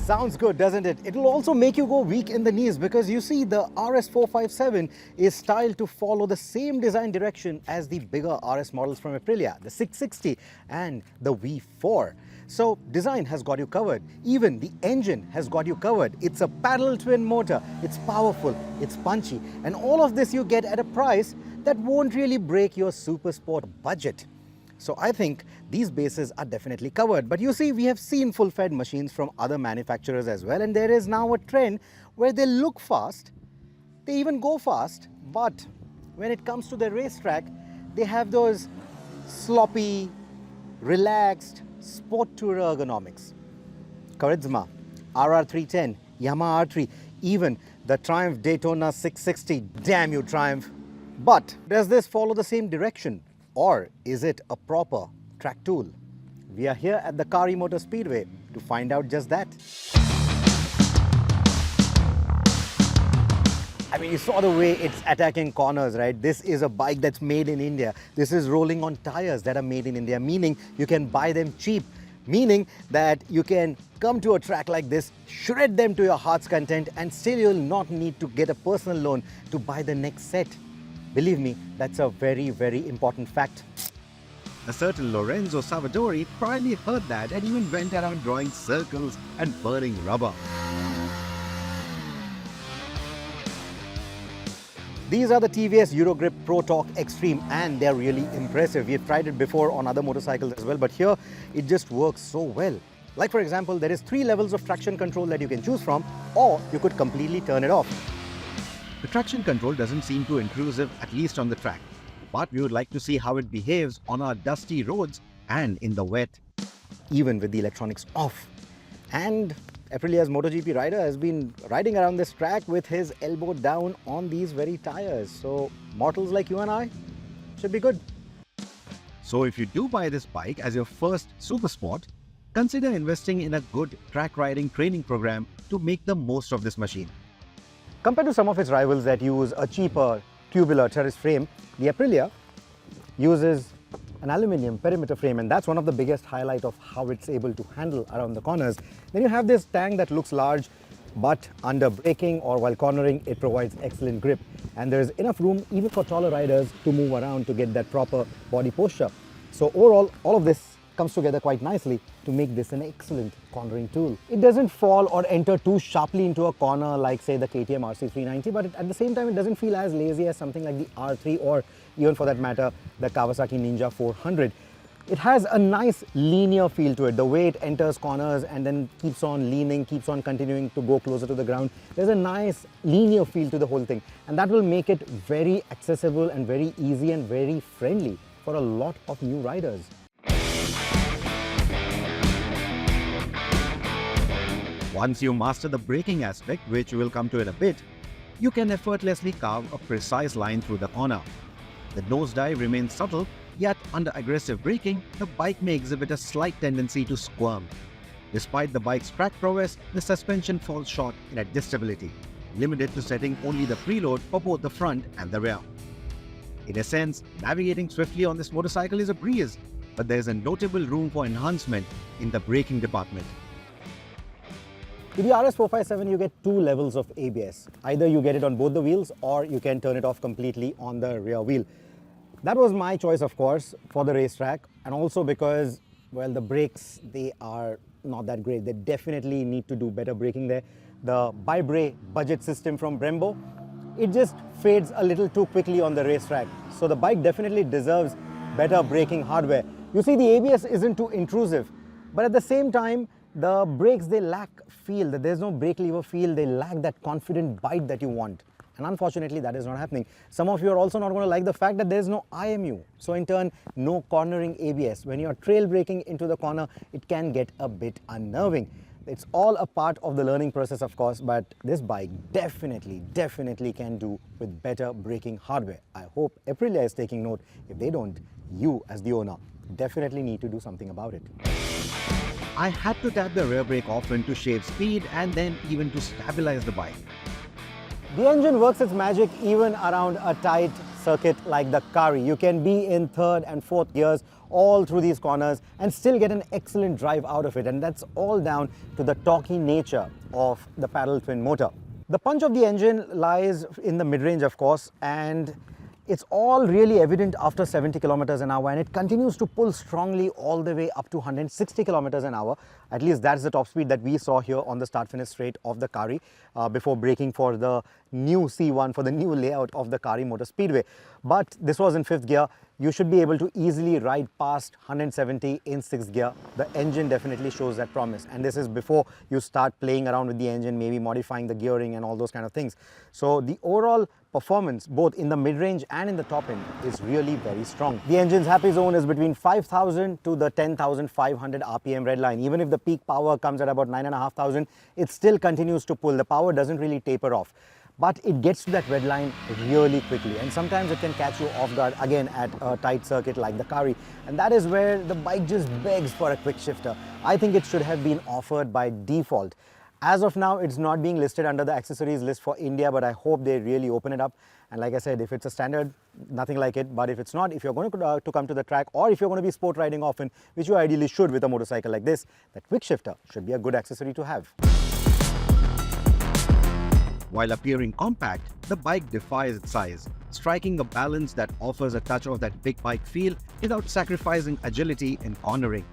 Sounds good, doesn't it? It'll also make you go weak in the knees because you see the RS457 is styled to follow the same design direction as the bigger RS models from Aprilia, the 660 and the V4. So design has got you covered. Even the engine has got you covered. It's a paddle twin motor. It's powerful, it's punchy, and all of this you get at a price that won't really break your super sport budget. So I think these bases are definitely covered. But you see, we have seen full-fed machines from other manufacturers as well, and there is now a trend where they look fast, they even go fast, but when it comes to the racetrack, they have those sloppy, relaxed, sport tourer ergonomics. Karizma, RR310, Yamaha R3, even the Triumph Daytona 660, damn you Triumph. But does this follow the same direction? Or is it a proper track tool? We are here at the Kari Motor Speedway to find out just that. I mean, you saw the way it's attacking corners, right? This is a bike that's made in India. This is rolling on tires that are made in India, meaning you can buy them cheap, meaning that you can come to a track like this, shred them to your heart's content, and still you'll not need to get a personal loan to buy the next set. Believe me, that's a very, very important fact. A certain Lorenzo Savadori probably heard that and even went around drawing circles and burning rubber. These are the TVS Eurogrip Pro Torque Extreme, and they're really impressive. We've tried it before on other motorcycles as well, but here it just works so well. Like for example, there is 3 levels of traction control that you can choose from, or you could completely turn it off. The traction control doesn't seem too intrusive, at least on the track, but we would like to see how it behaves on our dusty roads and in the wet. Even with the electronics off. And Aprilia's MotoGP rider has been riding around this track with his elbow down on these very tires. So mortals like you and I should be good. So if you do buy this bike as your first super sport, consider investing in a good track riding training program to make the most of this machine. Compared to some of its rivals that use a cheaper tubular terrace frame, the Aprilia uses an aluminium perimeter frame, and that's one of the biggest highlight of how it's able to handle around the corners. Then you have this tank that looks large, but under braking or while cornering, it provides excellent grip. And there's enough room even for taller riders to move around to get that proper body posture. So overall, all of this comes together quite nicely to make this an excellent cornering tool. It doesn't fall or enter too sharply into a corner like say the KTM RC390, but at the same time it doesn't feel as lazy as something like the R3 or even for that matter the Kawasaki Ninja 400. It has a nice linear feel to it, the way it enters corners and then keeps on leaning, keeps on continuing to go closer to the ground. There's a nice linear feel to the whole thing, and that will make it very accessible and very easy and very friendly for a lot of new riders. Once you master the braking aspect, which we will come to in a bit, you can effortlessly carve a precise line through the corner. The nosedive remains subtle, yet under aggressive braking, the bike may exhibit a slight tendency to squirm. Despite the bike's track prowess, the suspension falls short in adjustability, limited to setting only the preload for both the front and the rear. In a sense, navigating swiftly on this motorcycle is a breeze, but there is a notable room for enhancement in the braking department. With the RS457, you get 2 levels of ABS. Either you get it on both the wheels or you can turn it off completely on the rear wheel. That was my choice, of course, for the racetrack, and also because, well, the brakes, they are not that great. They definitely need to do better braking there. The Bibre budget system from Brembo, it just fades a little too quickly on the racetrack. So the bike definitely deserves better braking hardware. You see, the ABS isn't too intrusive, but at the same time, the brakes, they lack feel, that there's no brake lever feel, they lack that confident bite that you want. And unfortunately, that is not happening. Some of you are also not going to like the fact that there's no IMU. So in turn, no cornering ABS. When you're trail braking into the corner, it can get a bit unnerving. It's all a part of the learning process, of course, but this bike definitely can do with better braking hardware. I hope Aprilia is taking note. If they don't, you as the owner definitely need to do something about it. I had to tap the rear brake often to shave speed and then even to stabilize the bike. The engine works its magic even around a tight circuit like the Kari. You can be in 3rd and 4th gears all through these corners and still get an excellent drive out of it. And that's all down to the torquey nature of the parallel twin motor. The punch of the engine lies in the mid-range, of course, and it's all really evident after 70 kilometers an hour, and it continues to pull strongly all the way up to 160 kilometers an hour. At least that's the top speed that we saw here on the start-finish straight of the Kari before braking for the new C1, for the new layout of the Kari Motor Speedway. But this was in 5th gear. You should be able to easily ride past 170 in 6th gear. The engine definitely shows that promise, and this is before you start playing around with the engine, maybe modifying the gearing and all those kind of things. So the overall performance, both in the mid-range and in the top end, is really very strong. The engine's happy zone is between 5,000 to the 10,500 RPM red line. Even if the peak power comes at about 9,500, it still continues to pull. The power doesn't really taper off, but it gets to that red line really quickly, and sometimes it can catch you off guard again at a tight circuit like the Kari, and that is where the bike just begs for a quick shifter. I think it should have been offered by default. As of now, it's not being listed under the accessories list for India, but I hope they really open it up. And like I said, if it's a standard, nothing like it. But if it's not, if you're going to come to the track, or if you're going to be sport riding often, which you ideally should with a motorcycle like this, that quick shifter should be a good accessory to have. While appearing compact, the bike defies its size, striking a balance that offers a touch of that big bike feel without sacrificing agility in cornering.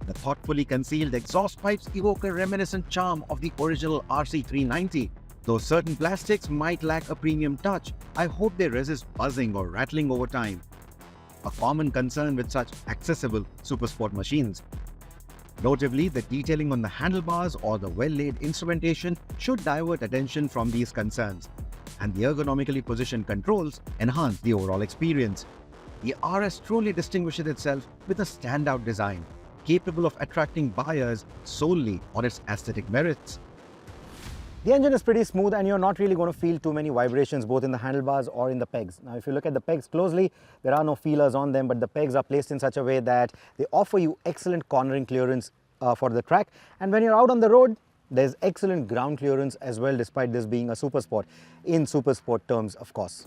The thoughtfully concealed exhaust pipes evoke a reminiscent charm of the original RC390. Though certain plastics might lack a premium touch, I hope they resist buzzing or rattling over time, a common concern with such accessible supersport machines. Notably, the detailing on the handlebars or the well-laid instrumentation should divert attention from these concerns, and the ergonomically positioned controls enhance the overall experience. The RS truly distinguishes itself with a standout design, capable of attracting buyers solely on its aesthetic merits. The engine is pretty smooth, and you're not really going to feel too many vibrations both in the handlebars or in the pegs. Now, if you look at the pegs closely, there are no feelers on them, but the pegs are placed in such a way that they offer you excellent cornering clearance for the track. And when you're out on the road, there's excellent ground clearance as well, despite this being a supersport, in supersport terms, of course.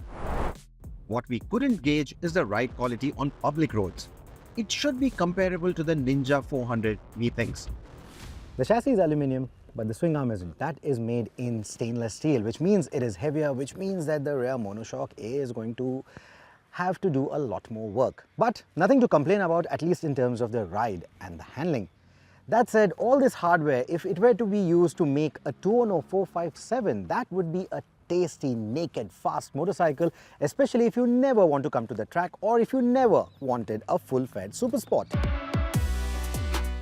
What we couldn't gauge is the ride quality on public roads. It should be comparable to the Ninja 400, methinks. The chassis is aluminium, but the swing arm isn't. That is made in stainless steel, which means it is heavier, which means that the rear monoshock is going to have to do a lot more work. But nothing to complain about, at least in terms of the ride and the handling. That said, all this hardware, if it were to be used to make a 210 457, that would be a tasty, naked, fast motorcycle, especially if you never want to come to the track or if you never wanted a full-fed supersport.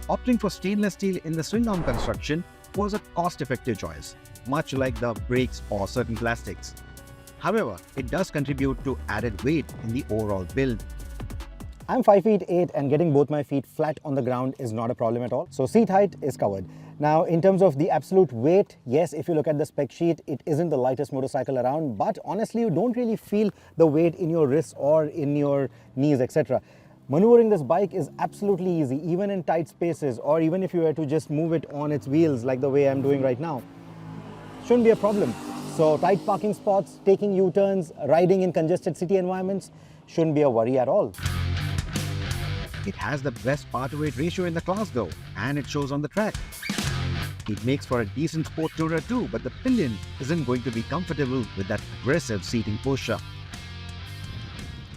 Opting for stainless steel in the swing arm construction was a cost-effective choice, much like the brakes or certain plastics. However, it does contribute to added weight in the overall build. I'm 5'8" and getting both my feet flat on the ground is not a problem at all. So seat height is covered. Now, in terms of the absolute weight, yes, if you look at the spec sheet, it isn't the lightest motorcycle around, but honestly, you don't really feel the weight in your wrists or in your knees, etc. Maneuvering this bike is absolutely easy, even in tight spaces, or even if you were to just move it on its wheels like the way I'm doing right now. Shouldn't be a problem. So tight parking spots, taking U-turns, riding in congested city environments shouldn't be a worry at all. It has the best power-to-weight ratio in the class though, and it shows on the track. It makes for a decent sport tourer too, but the pillion isn't going to be comfortable with that aggressive seating posture.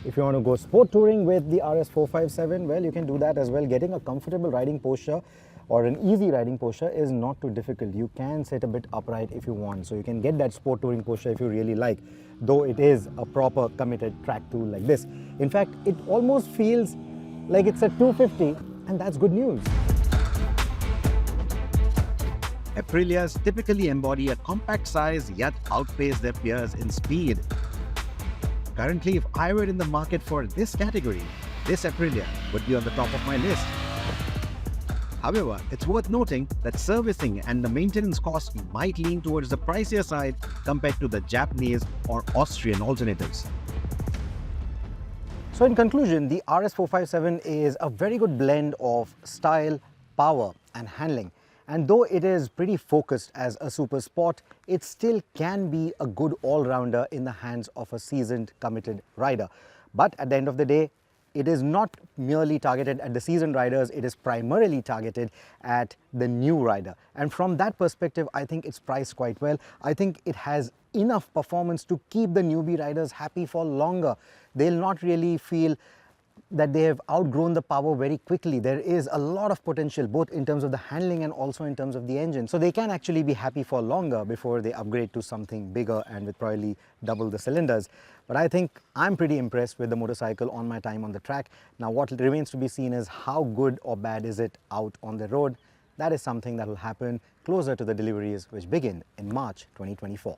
If you want to go sport touring with the RS457, well, you can do that as well. Getting a comfortable riding posture or an easy riding posture is not too difficult. You can sit a bit upright if you want, so you can get that sport touring posture if you really like, though it is a proper committed track tool like this. In fact, it almost feels like it's a 250, and that's good news. Aprilias typically embody a compact size yet outpace their peers in speed. Currently, if I were in the market for this category, this Aprilia would be on the top of my list. However, it's worth noting that servicing and the maintenance costs might lean towards the pricier side compared to the Japanese or Austrian alternatives. So in conclusion, the RS457 is a very good blend of style, power and handling. And though it is pretty focused as a super sport, it still can be a good all-rounder in the hands of a seasoned, committed rider. But at the end of the day, it is not merely targeted at the seasoned riders, it is primarily targeted at the new rider. And from that perspective, I think it's priced quite well. I think it has enough performance to keep the newbie riders happy for longer. They'll not really feel that they have outgrown the power very quickly. There is a lot of potential both in terms of the handling and also in terms of the engine. So they can actually be happy for longer before they upgrade to something bigger and with probably double the cylinders. But I think I'm pretty impressed with the motorcycle on my time on the track. Now what remains to be seen is how good or bad is it out on the road. That is something that will happen closer to the deliveries which begin in March 2024.